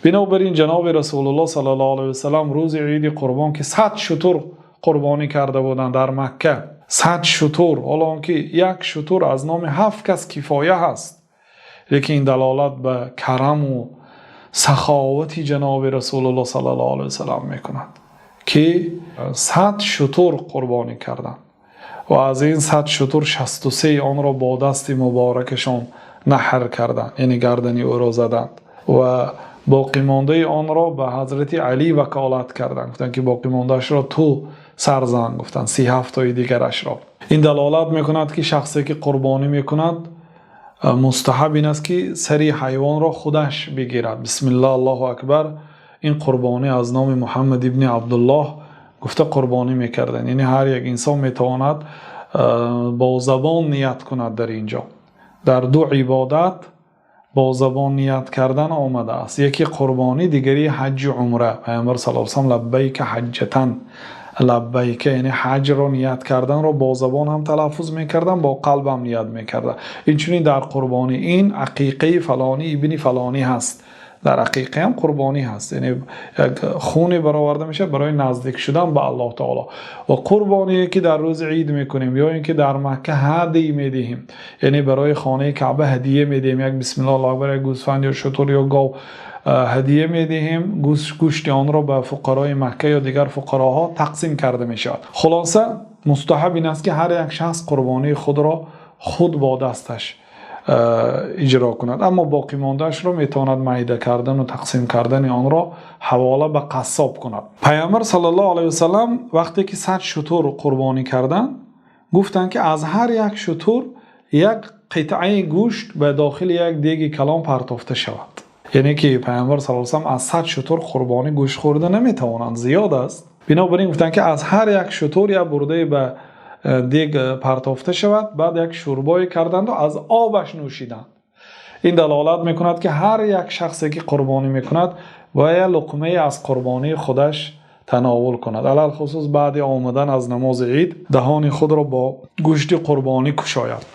بنابراین جناب رسول الله صلی الله علیه و سلم روز عید قربان که 100 شتر قربانی کرده بودند در مکه، 100 شتر، حالا که یک شتر از نام 7 کس کفایه هست، لیکن این دلالت به کرم و سخاوتی جناب رسول الله صلی الله علیه و سلم میکند که 100 شتر قربانی کردند و از این 100 شتر 63 آن را با دست مبارکشان نحر کردند، یعنی گردنی او را زدند و باقی مانده آن را به حضرت علی وکالت کردند، گفتند که باقی ماندهش را تو سرزن، گفتند 37 تای دیگرش را. این دلالت میکند که شخصی که قربانی میکند مستحب این است که سری حیوان را خودش بگیرد. بسم الله الله اکبر، این قربانی از نام محمد ابن عبدالله گفته قربانی میکردن، یعنی هر یک انسان میتواند با زبان نیت کند. در اینجا در دو عبادت با زبان نیت کردن آمده است، یکی قربانی، دیگری حج و عمره. پیامبر صلی الله علیه و سلم لبیک حجتن، لبیک یعنی حج را نیت کردن را با زبان هم تلفظ میکردن، با قلب هم نیت میکردن. اینچنین در قربانی این عقیقه فلانی ابن فلانی هست، در عقیقه هم قربانی هست، یعنی یک خونی برآورده میشه برای نزدیک شدن به الله تعالی. و قربانی که در روز عید میکنیم یا اینکه در مکه هدیه میدهیم، یعنی برای خانه کعبه هدیه میدیم، یک بسم الله الله اکبر، یک گوسفند یا شتر یا گاو هدیه میدهیم، گوشت آن را به فقرای مکه یا دیگر فقراها تقسیم کرده میشود. خلاصه مستحب این است که هر یک شخص قربانی خود را خود با دستش اجرا کند، اما باقی ماندهش را میتواند معیده کردن و تقسیم کردن آن را حواله به قصاب کند. پیامبر صلی الله علیه و سلم وقتی که 100 شتر قربانی کردند گفتند که از هر یک شتر یک قطعه گوشت به داخل یک دیگ کلان پرتافته شود، یعنی که پیامبر صلی الله علیه و سلم از 100 شتر قربانی گوشت خورده نمیتوانند، زیاد است. بنابراین گفتند که از هر یک شتر یا برده به دیگ پرتافته شود، بعد یک شوربای کردند و از آبش نوشیدند. این دلالت میکند که هر یک شخصی که قربانی میکند باید لقمه از قربانی خودش تناول کند، علل خصوص بعد آمدن از نماز عید دهان خود را با گوشت قربانی کشاید.